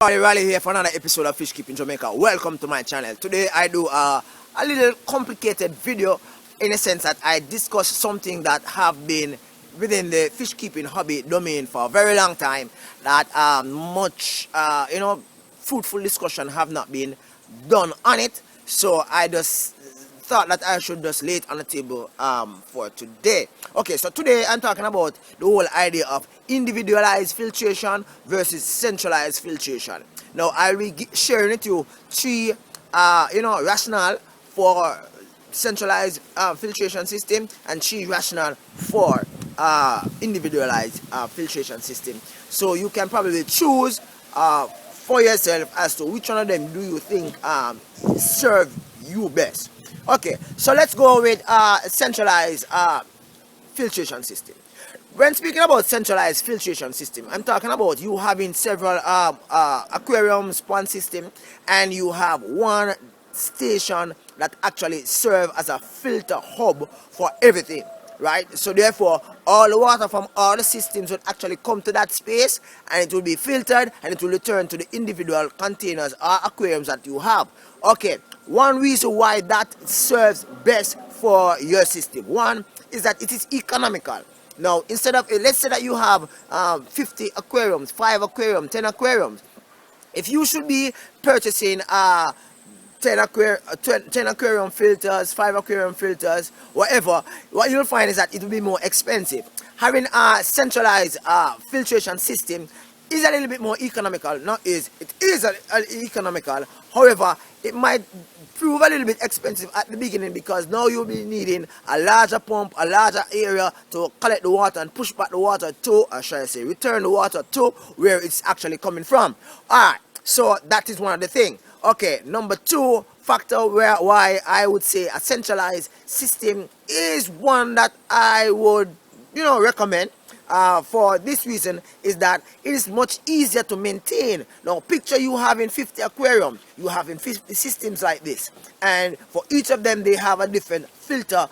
Riley here for another episode of Fish Keeping Jamaica. Welcome to my channel. Today I do a little complicated video in a sense that I discuss something that have been within the fish keeping hobby domain for a very long time, that much fruitful discussion have not been done on it. So I just thought that I should just lay it on the table for today. Okay, so today I'm talking about the whole idea of individualized filtration versus centralized filtration. Now I'll be sharing with you three rationale for centralized filtration system and three rationale for individualized filtration system. So you can probably choose for yourself as to which one of them do you think serve you best. Okay, so let's go with centralized filtration system. When speaking about centralized filtration system, I'm talking about you having several aquariums, pond system, and you have one station that actually serve as a filter hub for everything, right? So therefore, all the water from all the systems will actually come to that space, and it will be filtered, and it will return to the individual containers or aquariums that you have. Okay, one reason why that serves best for your system, one is that it is economical. Now, instead of, let's say that you have 50 aquariums, 5 aquariums, 10 aquariums, if you should be purchasing 10 aquarium filters, 5 aquarium filters, whatever, what you'll find is that it will be more expensive. Having a centralized filtration system is a little bit more economical. It is economical. However, it might prove a little bit expensive at the beginning, because now you'll be needing a larger pump, a larger area to collect the water and push back the water to, or shall I say, return the water to where it's actually coming from. Alright, so that is one of the things. Okay, number two factor why I would say a centralized system is one that I would recommend for this reason, is that it is much easier to maintain. Now picture you having 50 aquariums, you having 50 systems like this, and for each of them they have a different filter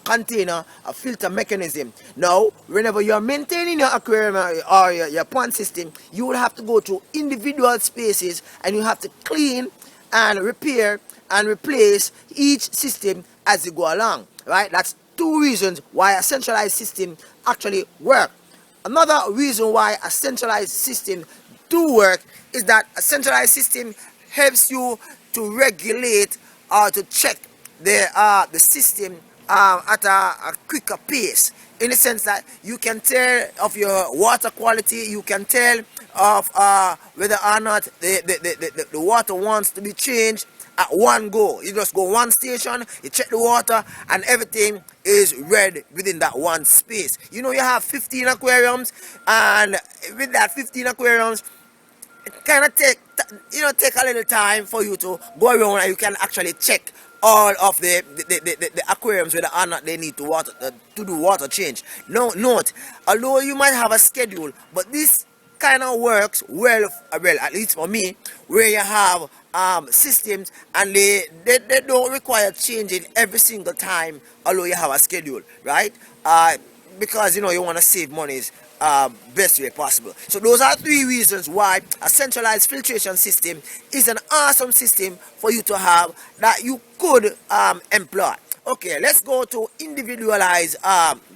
container, a filter mechanism. Now whenever you are maintaining your aquarium or your pond system, you will have to go to individual spaces, and you have to clean and repair and replace each system as you go along, right? That's two reasons why a centralized system actually works. Another reason why a centralized system do work is that a centralized system helps you to regulate or to check the system at a quicker pace, in the sense that you can tell of your water quality, you can tell of whether or not the water wants to be changed at one go. You just go one station, you check the water, and everything is red within that one space. You have 15 aquariums, and with that 15 aquariums, it kind of take a little time for you to go around, and you can actually check all of the aquariums whether or not they need to do water change. Note, although you might have a schedule, but this kind of works well, at least for me, where you have systems and they don't require changing every single time, although you have a schedule, right? Because you want to save monies best way possible. So those are three reasons why a centralized filtration system is an awesome system for you to have, that you could employ. Okay, let's go to individualized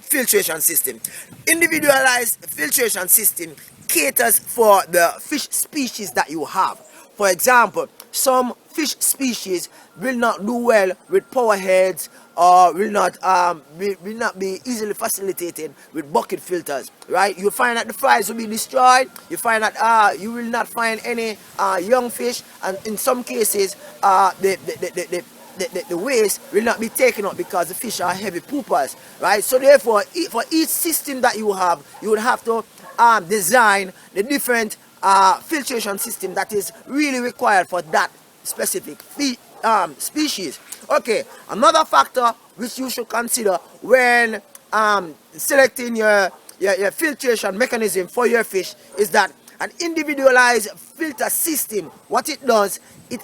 filtration system. Individualized filtration system caters for the fish species that you have. For example, some fish species will not do well with power heads, or will not be easily facilitated with bucket filters, right? You find that the fries will be destroyed. You find that you will not find any young fish, and in some cases the waste will not be taken up because the fish are heavy poopers, right? So therefore, for each system that you have, you would have to design the different filtration system that is really required for that specific species. Okay, another factor which you should consider when selecting your filtration mechanism for your fish is that an individualized filter system, what it does, it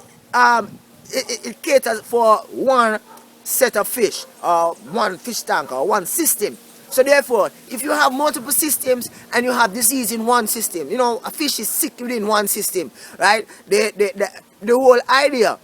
caters for one set of fish, or one fish tank, or one system. So therefore, if you have multiple systems and you have disease in one system, you know, a fish is sick within one system, right? The whole idea,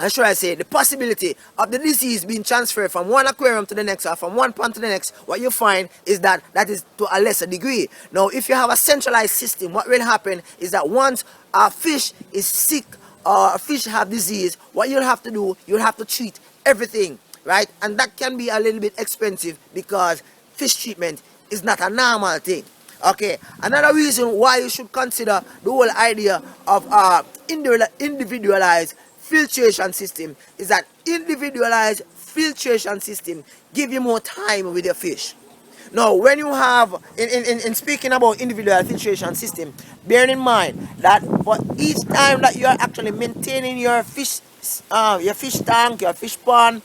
and should I say, the possibility of the disease being transferred from one aquarium to the next or from one pond to the next, what you find is that is to a lesser degree. Now, if you have a centralized system, what will happen is that once a fish is sick or a fish have disease, what you'll have to do, you'll have to treat everything, right? And that can be a little bit expensive because fish treatment is not a normal thing. Okay, another reason why you should consider the whole idea of individualized filtration system is that individualized filtration system give you more time with your fish. Now, when you have, in speaking about individual filtration system, bear in mind that for each time that you are actually maintaining your fish tank, your fish pond,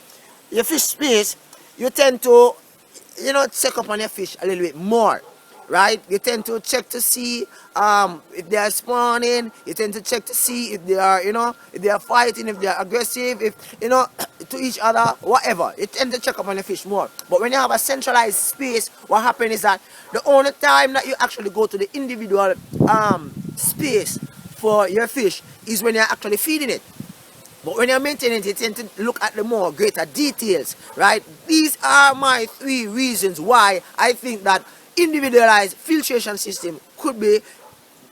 your fish space, you tend to, you know, check up on your fish a little bit more, right? You tend to check to see if they are spawning. You tend to check to see if they are, you know, if they are fighting, if they are aggressive, if, you know, to each other, whatever. You tend to check up on the fish more. But when you have a centralized space, what happens is that the only time that you actually go to the individual space for your fish is when you're actually feeding it. But when you're maintaining it, you tend to look at the more greater details, right? These are my 3 reasons why I think that individualized filtration system could be,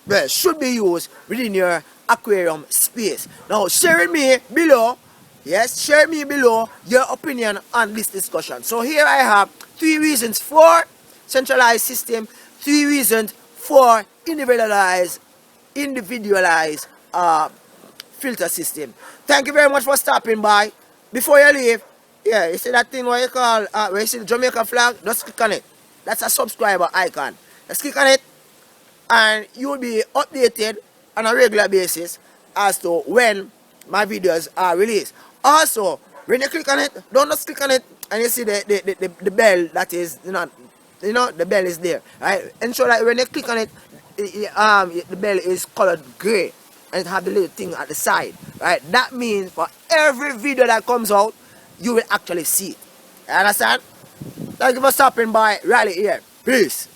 well, should be used within your aquarium space. Now, share with me below, yes, share me below your opinion on this discussion. So here I have 3 reasons for centralized system, 3 reasons for individualized filter system. Thank you very much for stopping by. Before you leave, yeah, you see that thing what you call, where you see the Jamaica flag? Just click on it. That's a subscriber icon. Just click on it and you will be updated on a regular basis as to when my videos are released. Also, when you click on it, don't just click on it and you see the bell that is, you know, the bell is there, right? Ensure that when you click on it, the bell is colored gray and it have the little thing at the side, right? That means for every video that comes out, you will actually see it. You understand? Thank you for stopping by. Riley here. Peace.